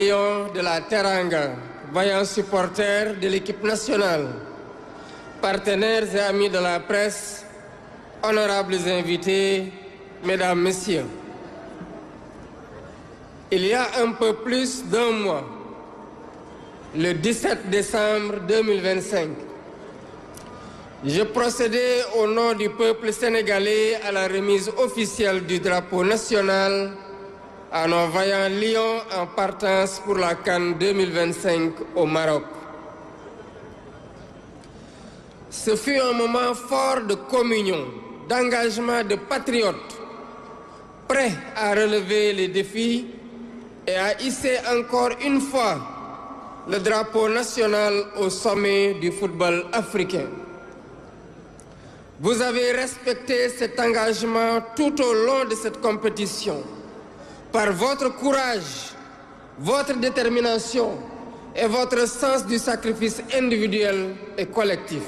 Lions de la Teranga, vaillants supporters de l'équipe nationale, partenaires et amis de la presse, honorables invités, mesdames, messieurs. Il y a un peu plus d'un mois, le 17 décembre 2025, je procédais au nom du peuple sénégalais à la remise officielle du drapeau national à nos vaillants lions en partance pour la CAN 2025 au Maroc. Ce fut un moment fort de communion, d'engagement de patriotes, prêts à relever les défis et à hisser encore une fois le drapeau national au sommet du football africain. Vous avez respecté cet engagement tout au long de cette compétition par votre courage, votre détermination et votre sens du sacrifice individuel et collectif.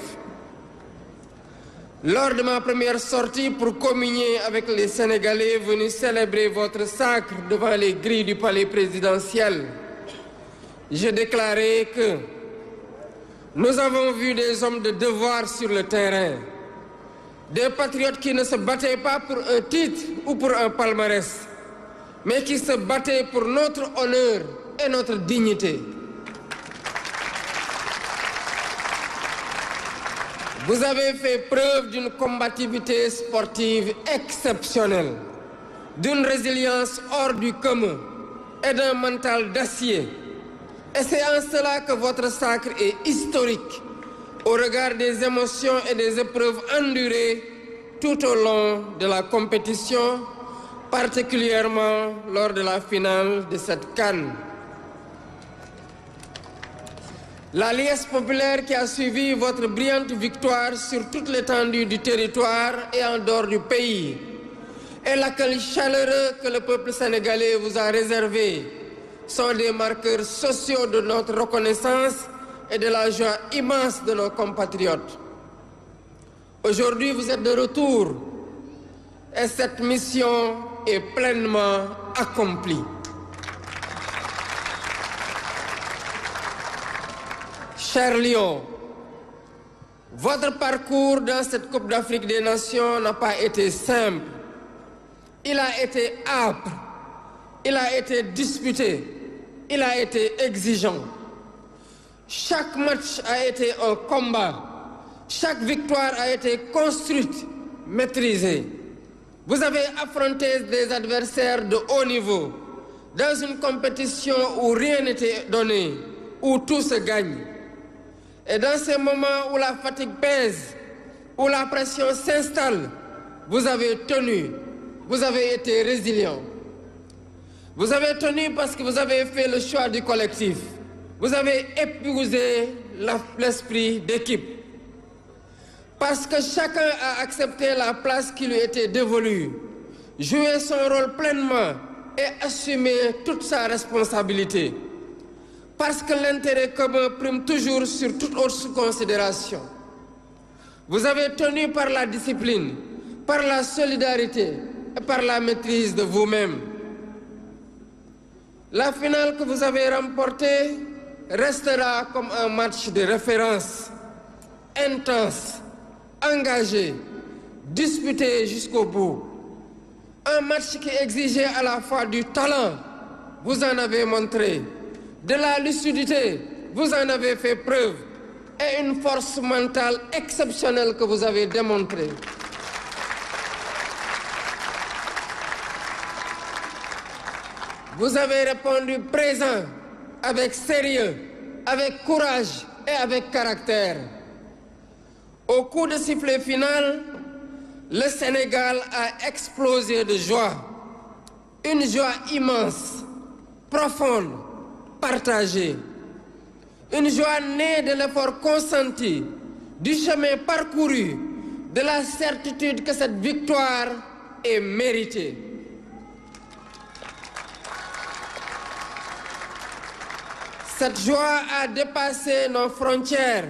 Lors de ma première sortie pour communier avec les Sénégalais venus célébrer votre sacre devant les grilles du palais présidentiel, j'ai déclaré que nous avons vu des hommes de devoir sur le terrain, des patriotes qui ne se battaient pas pour un titre ou pour un palmarès, mais qui se battaient pour notre honneur et notre dignité. Vous avez fait preuve d'une combativité sportive exceptionnelle, d'une résilience hors du commun et d'un mental d'acier. Et c'est en cela que votre sacre est historique, au regard des émotions et des épreuves endurées tout au long de la compétition, particulièrement lors de la finale de cette CAN. La liesse populaire qui a suivi votre brillante victoire sur toute l'étendue du territoire et en dehors du pays, et l'accueil chaleureux que le peuple sénégalais vous a réservé, sont des marqueurs sociaux de notre reconnaissance et de la joie immense de nos compatriotes. Aujourd'hui, vous êtes de retour et cette mission est pleinement accomplie. Chers Lions, votre parcours dans cette Coupe d'Afrique des Nations n'a pas été simple. Il a été âpre, il a été disputé, il a été exigeant. Chaque match a été un combat. Chaque victoire a été construite, maîtrisée. Vous avez affronté des adversaires de haut niveau dans une compétition où rien n'était donné, où tout se gagne. Et dans ces moments où la fatigue pèse, où la pression s'installe, vous avez tenu, vous avez été résilient. Vous avez tenu parce que vous avez fait le choix du collectif. Vous avez épousé l'esprit d'équipe. Parce que chacun a accepté la place qui lui était dévolue, joué son rôle pleinement et assumé toute sa responsabilité. Parce que l'intérêt commun prime toujours sur toute autre considération. Vous avez tenu par la discipline, par la solidarité et par la maîtrise de vous-même. La finale que vous avez remportée restera comme un match de référence, intense, engagé, disputé jusqu'au bout. Un match qui exigeait à la fois du talent, vous en avez montré, de la lucidité, vous en avez fait preuve, et une force mentale exceptionnelle que vous avez démontrée. Vous avez répondu présent, avec sérieux, avec courage et avec caractère. Au coup de sifflet final, le Sénégal a explosé de joie. Une joie immense, profonde, partagée. Une joie née de l'effort consenti, du chemin parcouru, de la certitude que cette victoire est méritée. Cette joie a dépassé nos frontières.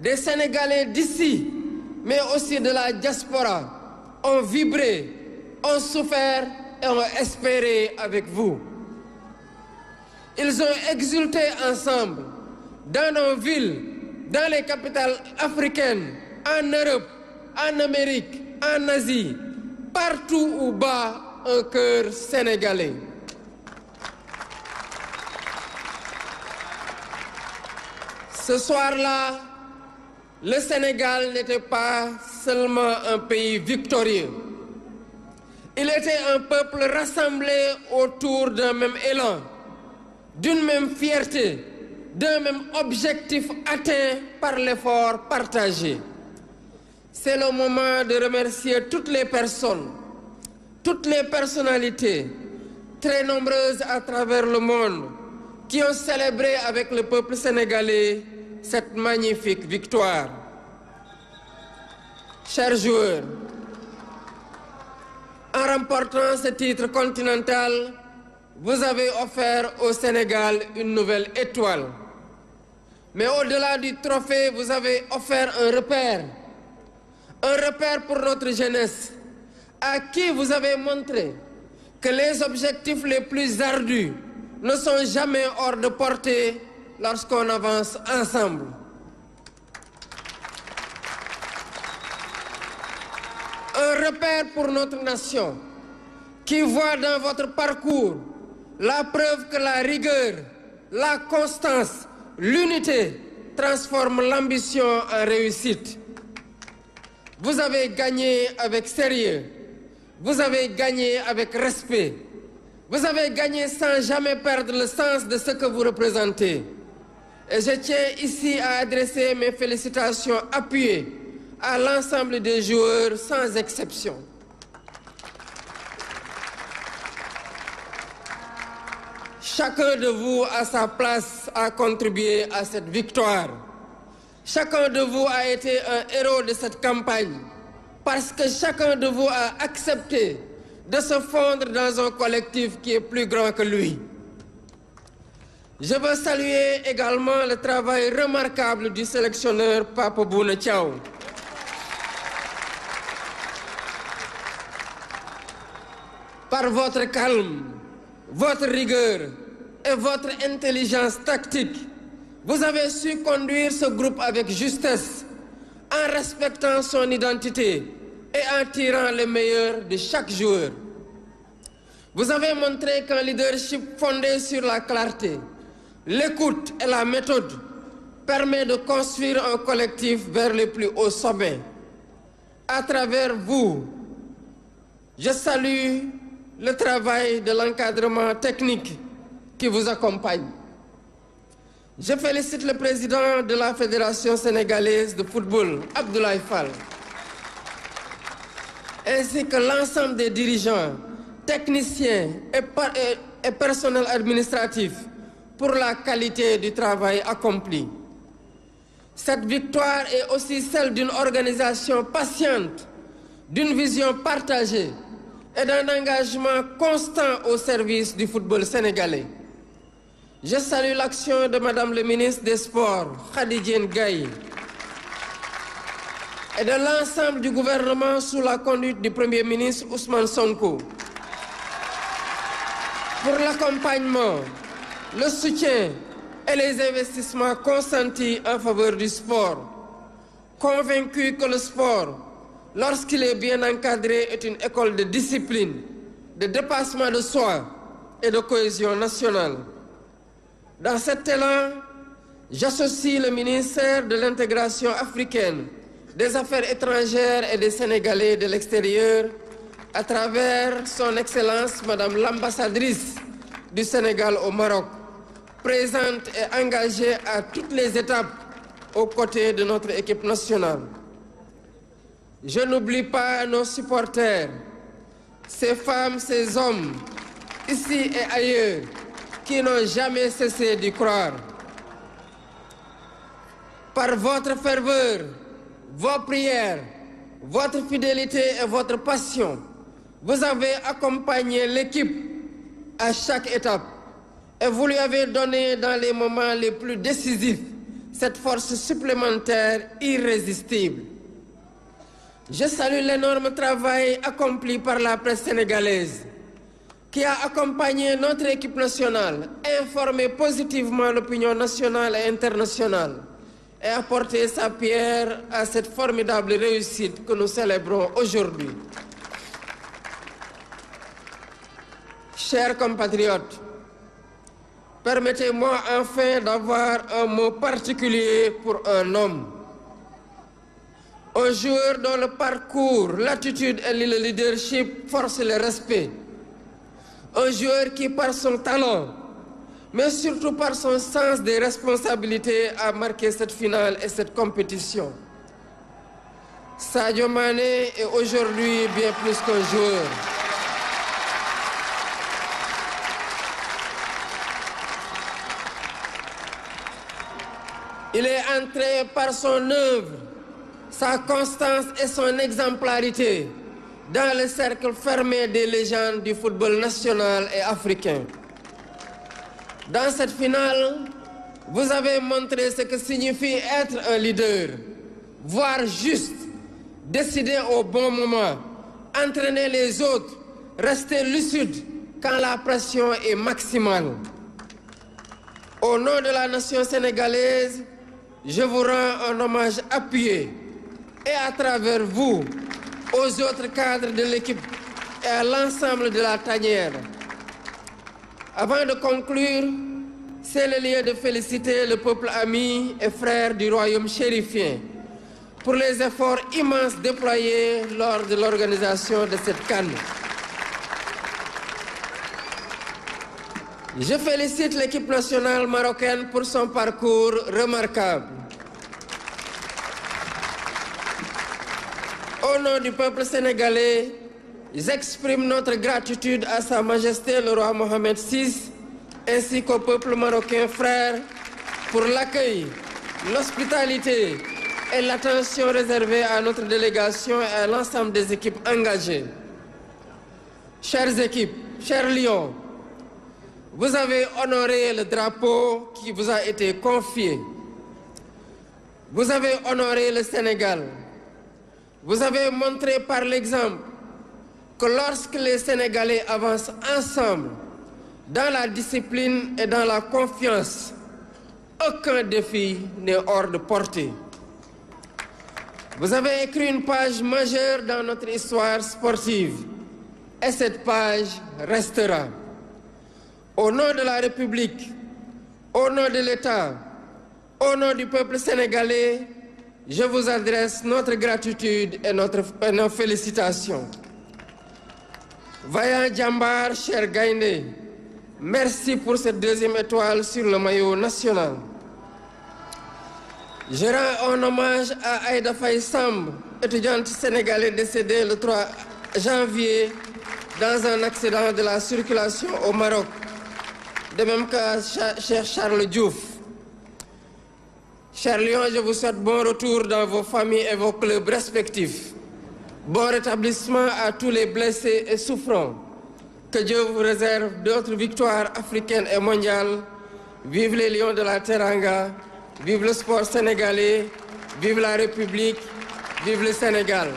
Des Sénégalais d'ici, mais aussi de la diaspora, ont vibré, ont souffert et ont espéré avec vous. Ils ont exulté ensemble dans nos villes, dans les capitales africaines, en Europe, en Amérique, en Asie, partout où bat un cœur sénégalais. Ce soir-là, le Sénégal n'était pas seulement un pays victorieux. Il était un peuple rassemblé autour d'un même élan, d'une même fierté, d'un même objectif atteint par l'effort partagé. C'est le moment de remercier toutes les personnes, toutes les personnalités, très nombreuses à travers le monde, qui ont célébré avec le peuple sénégalais cette magnifique victoire. Chers joueurs, en remportant ce titre continental, vous avez offert au Sénégal une nouvelle étoile. Mais au-delà du trophée, vous avez offert un repère pour notre jeunesse, à qui vous avez montré que les objectifs les plus ardus ne sont jamais hors de portée lorsqu'on avance ensemble. Un repère pour notre nation qui voit dans votre parcours la preuve que la rigueur, la constance, l'unité transforment l'ambition en réussite. Vous avez gagné avec sérieux, vous avez gagné avec respect, vous avez gagné sans jamais perdre le sens de ce que vous représentez. Et je tiens ici à adresser mes félicitations appuyées à l'ensemble des joueurs sans exception. Chacun de vous, à sa place, a contribué à cette victoire. Chacun de vous a été un héros de cette campagne parce que chacun de vous a accepté de se fondre dans un collectif qui est plus grand que lui. Je veux saluer également le travail remarquable du sélectionneur Pape Bouna Thiaw. Par votre calme, votre rigueur et votre intelligence tactique, vous avez su conduire ce groupe avec justesse, en respectant son identité et en tirant le meilleur de chaque joueur. Vous avez montré qu'un leadership fondé sur la clarté, l'écoute et la méthode permet de construire un collectif vers le plus haut sommet. À travers vous, je salue le travail de l'encadrement technique qui vous accompagne. Je félicite le président de la Fédération sénégalaise de football, Abdoulaye Fall, ainsi que l'ensemble des dirigeants, techniciens et personnel administratif pour la qualité du travail accompli. Cette victoire est aussi celle d'une organisation patiente, d'une vision partagée et d'un engagement constant au service du football sénégalais. Je salue l'action de Madame le ministre des Sports, Khady Gaye, et de l'ensemble du gouvernement sous la conduite du Premier ministre Ousmane Sonko pour l'accompagnement, le soutien et les investissements consentis en faveur du sport, convaincus que le sport, lorsqu'il est bien encadré, est une école de discipline, de dépassement de soi et de cohésion nationale. Dans cet élan, j'associe le ministère de l'Intégration africaine, des Affaires étrangères et des Sénégalais de l'extérieur à travers son Excellence Madame l'ambassadrice du Sénégal au Maroc, présente et engagée à toutes les étapes aux côtés de notre équipe nationale. Je n'oublie pas nos supporters, ces femmes, ces hommes, ici et ailleurs, qui n'ont jamais cessé d'y croire. Par votre ferveur, vos prières, votre fidélité et votre passion, vous avez accompagné l'équipe à chaque étape et vous lui avez donné dans les moments les plus décisifs cette force supplémentaire irrésistible. Je salue l'énorme travail accompli par la presse sénégalaise, qui a accompagné notre équipe nationale, informé positivement l'opinion nationale et internationale et apporté sa pierre à cette formidable réussite que nous célébrons aujourd'hui. Chers compatriotes, permettez-moi enfin d'avoir un mot particulier pour un homme. Un joueur dont le parcours, l'attitude et le leadership forcent le respect. Un joueur qui, par son talent, mais surtout par son sens des responsabilités, a marqué cette finale et cette compétition. Sadio Mané est aujourd'hui bien plus qu'un joueur. Il est entré par son œuvre, sa constance et son exemplarité dans le cercle fermé des légendes du football national et africain. Dans cette finale, vous avez montré ce que signifie être un leader, voir juste, décider au bon moment, entraîner les autres, rester lucide quand la pression est maximale. Au nom de la nation sénégalaise, je vous rends un hommage appuyé et à travers vous, aux autres cadres de l'équipe et à l'ensemble de la tanière. Avant de conclure, c'est le lieu de féliciter le peuple ami et frère du royaume chérifien pour les efforts immenses déployés lors de l'organisation de cette CAN. Je félicite l'équipe nationale marocaine pour son parcours remarquable. Au nom du peuple sénégalais, j'exprime notre gratitude à Sa Majesté le roi Mohamed VI ainsi qu'au peuple marocain frère pour l'accueil, l'hospitalité et l'attention réservée à notre délégation et à l'ensemble des équipes engagées. Chères équipes, chers lions, vous avez honoré le drapeau qui vous a été confié. Vous avez honoré le Sénégal. Vous avez montré par l'exemple que lorsque les Sénégalais avancent ensemble, dans la discipline et dans la confiance, aucun défi n'est hors de portée. Vous avez écrit une page majeure dans notre histoire sportive et cette page restera. Au nom de la République, au nom de l'État, au nom du peuple sénégalais, je vous adresse notre gratitude et nos félicitations. Vaillant Djambar, cher Gaïndé, merci pour cette deuxième étoile sur le maillot national. Je rends un hommage à Aïda Faye Samb, étudiante sénégalaise décédée le 3 janvier dans un accident de la circulation au Maroc, de même qu'à cher Charles Diouf. Chers Lions, je vous souhaite bon retour dans vos familles et vos clubs respectifs. Bon rétablissement à tous les blessés et souffrants. Que Dieu vous réserve d'autres victoires africaines et mondiales. Vive les Lions de la Teranga, vive le sport sénégalais, vive la République, vive le Sénégal.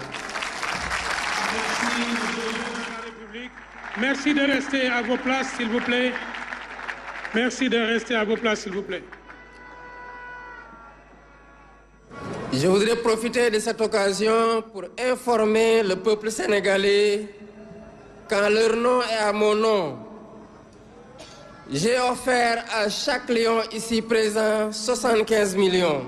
Merci de rester à vos places, s'il vous plaît. Merci de rester à vos places, s'il vous plaît. Je voudrais profiter de cette occasion pour informer le peuple sénégalais qu'en leur nom et à mon nom, j'ai offert à chaque lion ici présent 75 millions.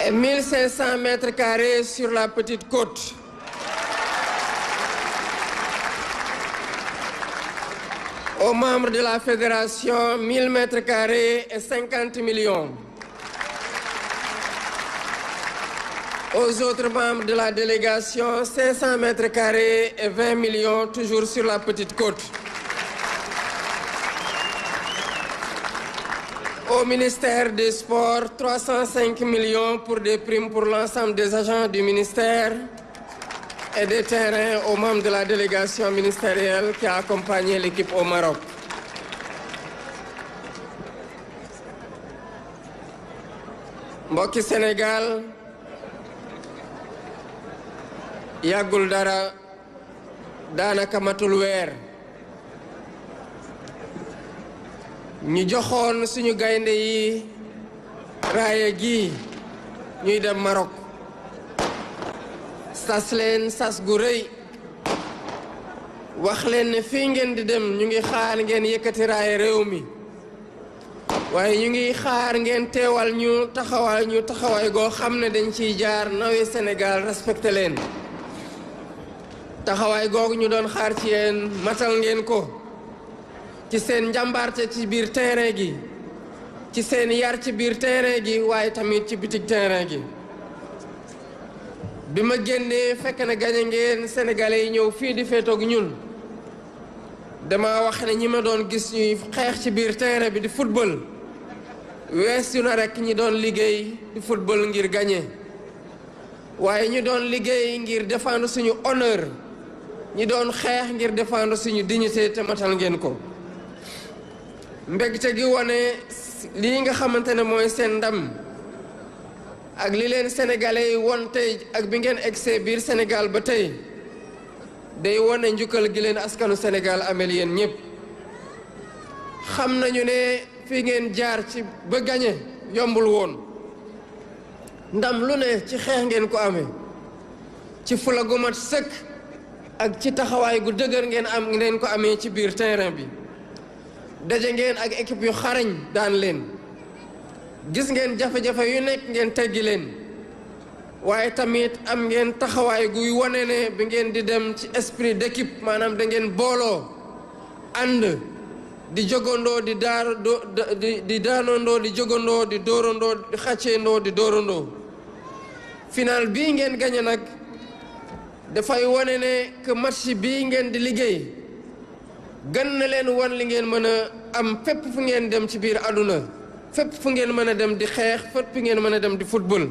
Et 1500 mètres carrés sur la petite côte. Aux membres de la fédération, 1000 mètres carrés et 50 millions. Aux autres membres de la délégation, 500 mètres carrés et 20 millions, toujours sur la petite côte. Au ministère des Sports, 305 millions pour des primes pour l'ensemble des agents du ministère et des terrains aux membres de la délégation ministérielle qui a accompagné l'équipe au Maroc. Mbokki Sénégal, yàggul dara daanaka matul weer ñu joxoon suñu gaynde yi raaya gi ñuy dem Maroc sas leen sas gu rëy wax leen ne fii ngeen di dem ñu ngi xaar ngeen yëkkati raaya réew mi waaye ñu ngi xaar ngeen teewal ñu taxawaay goo xam ne dañ ciy jaar nawe Sénégal respecté leen taxawaay googu ñu doon xaar ci yéen matal ngeen ko ci seen njàmbaarte ci biir terrain gi ci seen yar ci biir terrain gi waaye tamit ci bitig terrain gi bi ma génnee fekk na gañe ngeen sénégalais yi ñëw fii di féetoog ñun dama wax ne ñi ma doon gis ñuy xeex ci biir terrain bi di football weesu na rekk ñi doon liggéey di football ngir gañe waaye ñu doon liggéey ngir défendre suñu honneur ñi doon xeex ngir défendre suñu dignité te matal ngeen ko mbégte gi wone lii nga xamante ne mooy seen ndam ak li leen sénégalais yi won tey ak bi ngeen egsee biir Sénégal ba tey day wone njukkal gi leen askanu Sénégal amel yéen ñëpp xam nañu ne fi ngeen jaar ci ba gañe yombul woon ndam lu ne ci xeex ngeen ko amee ci fula gu mat sëkk ak ci taxawaay gu dëgër ngeen ko amee ci biir terrain bi daje ngeen ak équipe yu xarañ daan leen gis ngeen jafe-jafe yu nekk ngeen teggi leen waaye tamit am ngeen taxawaay guy wane ne bi ngeen di dem ci esprit d'équipe maanaam da ngeen booloo ànd di jogandoo di daanandoo di jogandoo di dóorandoo di xàcceendoo di dóorandoo final bii ngeen gañe nag dafay wane ne que match bii ngeen di liggéey gën na leen wan li ngeen mën a am fépp fu ngeen dem ci biir àdduna fépp fu ngeen mën a dem di xeex fépp fu ngeen mën a dem di football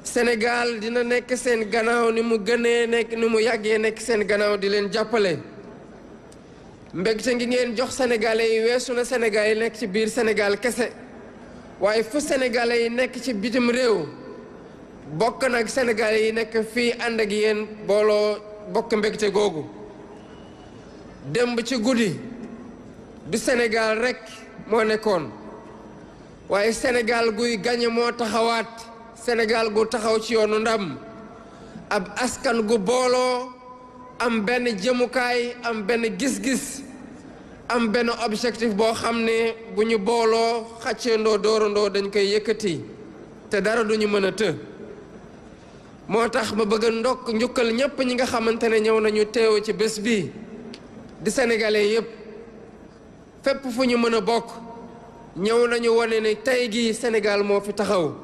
Sénégal dina nekk seen gannaaw ni mu gënee nekk ni mu yàggee nekk seen gannaaw di leen jàppale mbégte ngi ngeen jox sénégalais yi weesu na sénégalais yi nekk ci biir Sénégal kese waaye fu sénégalais yi nekk ci bitim réew bokk nag sénégalais yi nekk fii ànd ak yéen booloo bokk mbégte googu démb ci guddi du Sénégal rekk moo nekkoon waaye Sénégal guy gañe moo taxawaat Sénégal gu taxaw ci yoonu ndam ab askan gu booloo am benn jëmukaay am benn gis-gis am benn objectif boo xam ne bu ñu booloo xàcceendoo dóorandoo dañ koy yëkkati te dara duñu mën a të moo tax ma bëgg a njukkal ñépp ñi nga xamante ne ñëw nañu teew ci bés bi di sénégalais yépp fépp fu ñu mën a bokk ñëw nañu wane ne tey gi Sénégal moo fi taxaw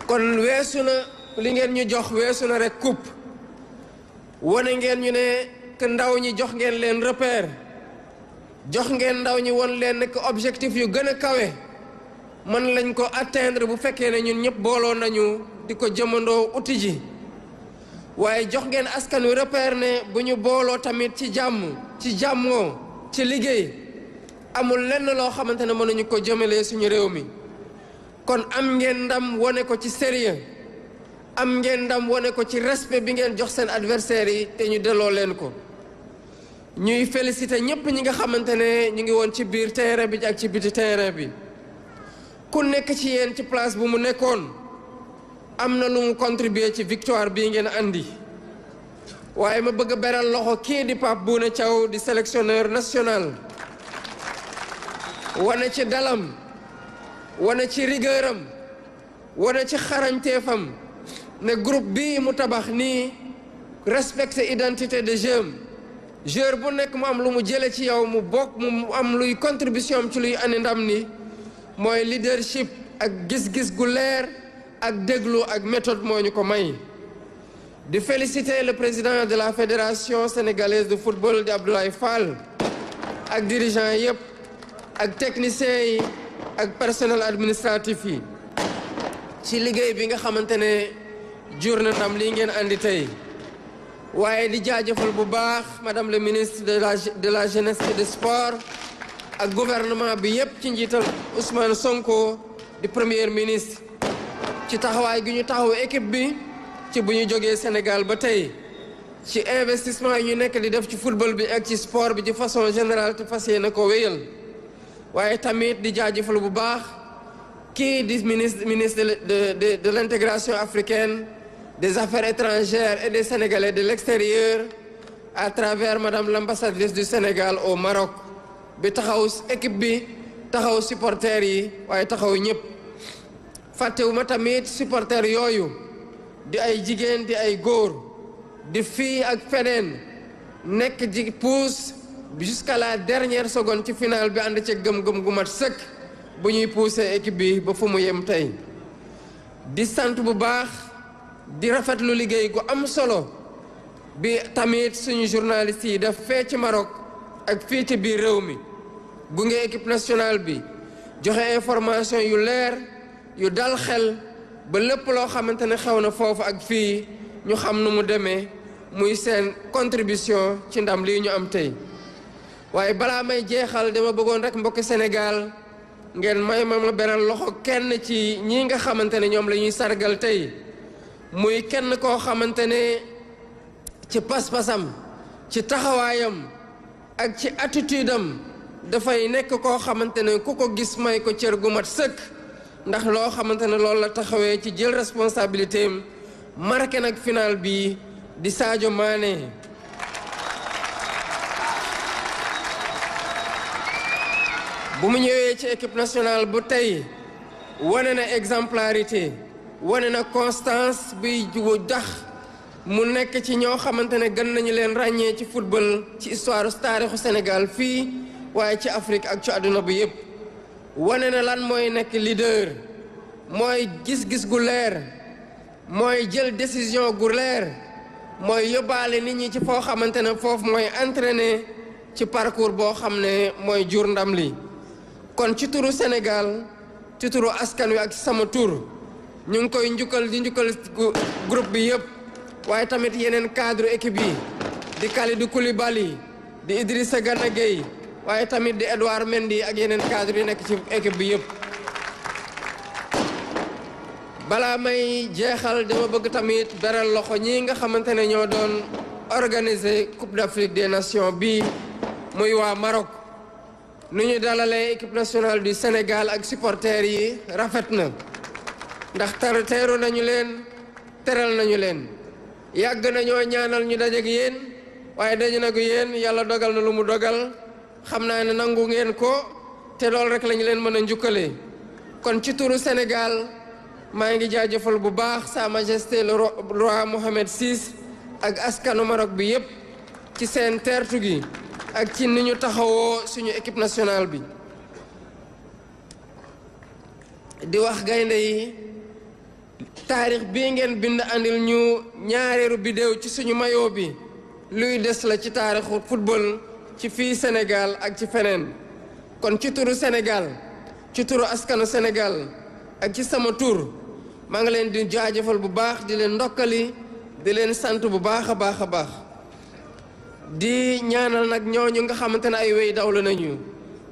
kon weesu na li ngeen ñu jox weesu na rek coupe wane ngeen ñu ne que ndaw ñi jox ngeen leen repère jox ngeen ndaw ñi won leen ne que objectif yu gën a kawe mën lañ ko atteindre bu fekkee ne ñun ñëpp booloo nañu di ko jëmandoo uti ji waaye jox ngeen askan wi repère ne bu ñu booloo tamit ci jàmm ci jàmmoo ci liggéey amul lenn loo xamante ne mënuñu ko jëmalee suñu réew mi kon am ngeen ndam wane ko ci sérieux am ngeen ndam wane ko ci respect bi ngeen jox seen adversaires yi te ñu delloo leen ko ñuy féliciter ñëpp ñi nga xamante ne ñu ngi woon ci biir terrain bi ak ci biti terrain bi ku nekk ci yéen ci place bu mu nekkoon am na lu mu contribuer ci victoire bii ngeen andi waaye ma bëgg a beral loxo kii di Pape Bouna Thiaw di sélectionneur national wane ci dalam wane ci rigueuram wane ci xarañteefam ne groupe bii mu tabax nii respecter identité de joueur bu nekk mu am lu mu jële ci yow mu bokk mu am luy contribution am ci luy andi ndam ni mooy leadership ak gis-gis gu leer ak déglu ak méthode moo ñu ko may di féliciter le président de la fédération sénégalaise de football di Abdoulaye Fall ak dirigeant yëpp ak techniciens yi ak personnel administratif yi ci liggéey bi nga xamante ne jur na ndam lii ngeen andi tey waaye di jaajëfal bu baax madame le ministre de la jeunesse et des sports ak gouvernement bi yëpp ci njiital Ousmane Sonko di premier ministre ci taxawaay gi ñu taxaw équipe bi ci bu ñu jógee Sénégal ba tey ci investissement yi ñu nekk di def ci football bi ak ci sport bi de façon générale te fas yéene ko wéyal waaye tamit di jaajëfal bu baax kii di ministre de l'intégration africaine des affaires étrangères et des Sénégalais de l'extérieur à travers madame l'ambassadrice du Sénégal au Maroc bi taxaw équipe bi taxaw supporters yi waaye taxaw ñëpp fàttewuma tamit supporters yooyu di ay jigéen di ay góor di fii ak feneen nekk di pousse jusqu'à la dernière seconde ci finale bi ànd ci gëm-gëm gu mat sëkk bu ñuy pousser équipe bi ba fu mu yem tey di sant bu baax di rafetlu liggéey gu am solo bi tamit suñu journalistes yi daf fee ci Maroc ak fii ci biir réew mi gunge équipe nationale bi joxe information yu leer yu dal xel ba lépp loo xamante ne xew na foofu ak fii ñu xam nu mu demee muy seen contribution ci ndam lii ñu am tey waaye balaa may jeexal dama bëggoon rek mbokki Sénégal ngeen may ma beral loxo kenn ci ñi nga xamante ne ñoom la ñuy sargal tey muy kenn koo xamante ne ci pas-pasam ci taxawaayam ak ci attitude am dafay nekk koo xamante ne ku ko gis may ko cër gu mat sëkk ndax loo xamante ne loolu la taxawee ci jël responsabilité am marqué nag final bi di Sadio Mané bu mu ñëwee ci équipe nationale bu tey wane na exemplarité wane na constance bi dax mu nekk ci ñoo xamante ne gën nañu leen ràññee ci football ci histoire taarixu Sénégal fii waaye ci Afrique ak ci àdduna bi yépp wane na lan mooy nekk leader mooy gis-gis gu leer mooy jël décision gu leer mooy yóbbaale nit ñi ci foo xamante ne foofu mooy entraîner ci parcours boo xam ne mooy jur ndam li kon ci turu Sénégal ci turu askan wi ak sama tur ñu ngi koy njukkal di njukkal groupe bi yépp waaye tamit yeneen cadre équipe yi di Kalidou Koulibaly di Idrissa Gana Gueye waaye tamit di Edouard Mendy ak yeneen cadre yi nekk ci équipe bi yépp balaa may jeexal dama bëgg tamit beral loxo ñi nga xamante ne ñoo doon organiser Coupe d'Afrique des Nations bi muy waa Maroc nu ñu dalalee équipe nationale du Sénégal ak supporters yi rafet na ndax teeru nañu leen teral nañu leen yàgg nañoo ñaanal ñu dajeek yéen waaye daje na ko yéen yàlla dogal na lu mu dogal xam naa ne nangu ngeen ko te loolu rek lañu leen mën a njukkalee kon ci turu Sénégal maa ngi jaajëfal bu baax Sa Majesté le roi Mohammed VI ak askanu Maroc bi yépp ci seen teertu gi ak ci ni ñu taxawoo suñu équipe nationale bi di wax gaynde yi taarix bii ngeen bind andil ñu ñaareelu bidéew ci suñu maillot bi luy des la ci taarixu football ci fii Sénégal ak ci feneen kon ci turu Sénégal ci turu askanu Sénégal ak ci sama tur maa ngi leen di jaajëfal bu baax di leen ndokkali di leen sant bu baax a baax a baax di ñaanal nag ñooñu nga xamante ne ay wéy dawlu nañu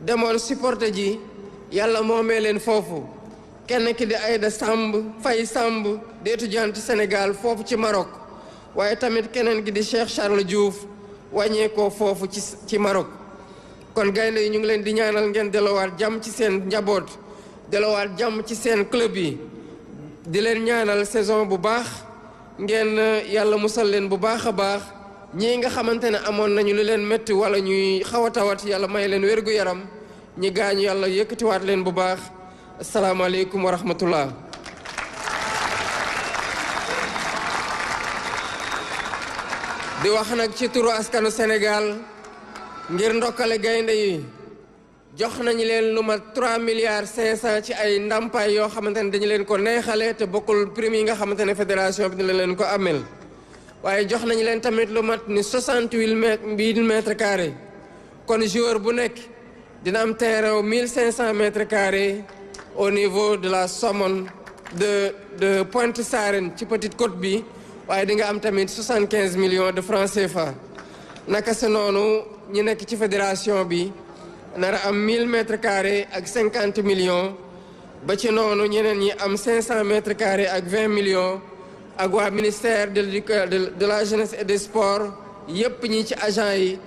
demoon supporter ji yàlla moomee leen foofu kenn ki di Aïda Samb Faye Samb di étudiante Sénégal foofu ci Maroc waaye tamit keneen ki di Cheikh Charles Diouf wàññeekoo foofu ci Maroc kon gaynde yi ñu ngi leen di ñaanal ngeen delluwaat jàmm ci seen njaboot delluwaat jàmm ci seen club yi di leen ñaanal saison bu baax ngeen yàlla musal leen bu baax a baax ñii nga xamante ne amoon nañu lu leen métti wala ñuy xaw a tawat yàlla may leen wérgu yaram ñi gaañu yàlla yëkkatiwaat leen bu baax asalaamaaleykum wa rahmatullah di wax nag ci turu askanu Sénégal ngir ndokkale gaynde yi jox nañu leen lu mat 3 milliards 500 ci ay ndàmpaay yoo xamante ne dañu leen ko neexale te bokkul prime yi nga xamante ne fédération bi dina leen ko amel waaye jox nañu leen tamit lu mat ni 68 mètres carrés kon joueur bu nekk dina am terrain 1500 mètres carrés au niveau de la Somone de Pointe Sarène ci Petite Côte bi waaye di nga am tamit 75 millions de francs CFA naka sa noonu ñi nekk ci fédération bi nara am 1000 mètres carrés ak 50 millions ba ci noonu ñeneen ñi am 500 mètres carrés ak 20 millions ak waa ministère de la jeunesse et des sports yépp ñi ci agent yi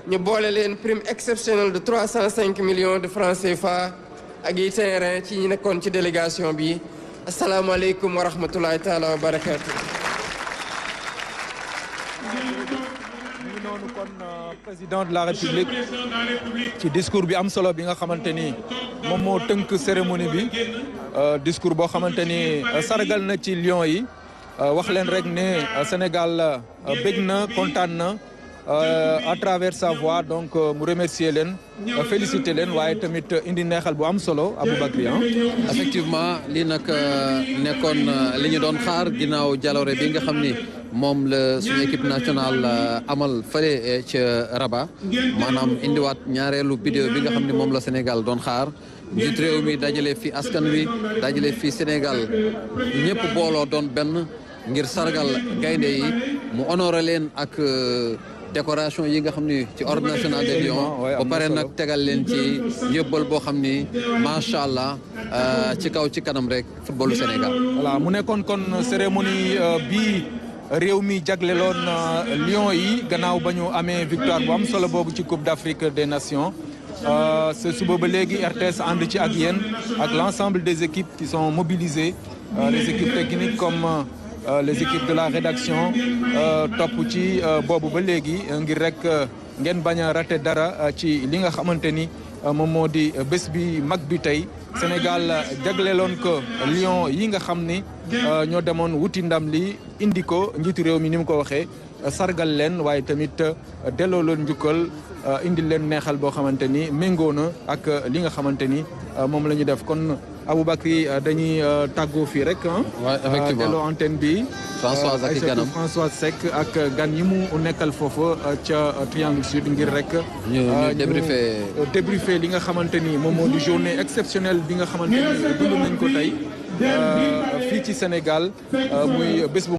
ñu boole leen prime exceptionnelle de 305 millions de francs CFA ak yi terrain ci ñi nekkoon ci délégation bi asalaamaaleykum wa rahmatulahi taala wa barakaatu. noonu kon président de la république ci discours bi am solo bi nga xamante ni moom moo tënk cérémonie bi discours boo xamante ni sargal na ci Lions yi wax leen rek ne Sénégal bég na kontaan na à travers sa voix donc mu remercier leen féliciter leen waaye tamit indi neexal bu am solo Aboubacry. effectivement lii nag nekkoon li ñu doon xaar ginnaaw jaloore bi nga xam ni moom la suñu équipe nationale amal fële ca Rabat maanaam indiwaat ñaareelu vidéo bi nga xam ni moom la Sénégal doon xaar njiit réew mi dajale fi askan wi dajale fi Sénégal ñëpp booloo doon benn ngir sargal gaynde yi mu honoré leen ak décoration yi nga xam ni ci ordre national des Lions ba pare nag tegal leen ci yóbbal boo xam ni macha allah ci kaw ci kanam rek footballu Sénégal. voilà mu nekkoon kon cérémonie bii réew mi jagleloon Lions yi gannaaw ba ñu amee victoire bu am solo boobu ci Coupe d'Afrique des Nations c'est suba ba léegi RTS ànd ci ak yéen ak l'ensemble des équipes qui sont mobilisées les équipes techniques comme les équipes de la rédaction topp ci boobu ba léegi ngir rek ngeen bañ a rater dara ci li nga xamante ni moom moo di bés bi mag bi tey Sénégal jagleeloon ko Lions yi nga xam ni ñoo demoon wuti ndam li indi ko njiitu réew mi ni mu ko waxee sargal leen waaye tamit delloo leen njukkal indi leen neexal boo xamante ni méngoo na ak li nga xamante ni moom la ñu def kon Aboubacry dañuy tàggoo fii rek. waaw effectivement delloo antenne bi. François ak ganam François Seck ak gan yi mu nekkal foofu ca Triangle Sud ngir rek. ñu débriefer li nga xamante ni moom moo di journée exceptionnelle bi nga xamante ni dund nañ ko tey fii ci Sénégal muy bés bu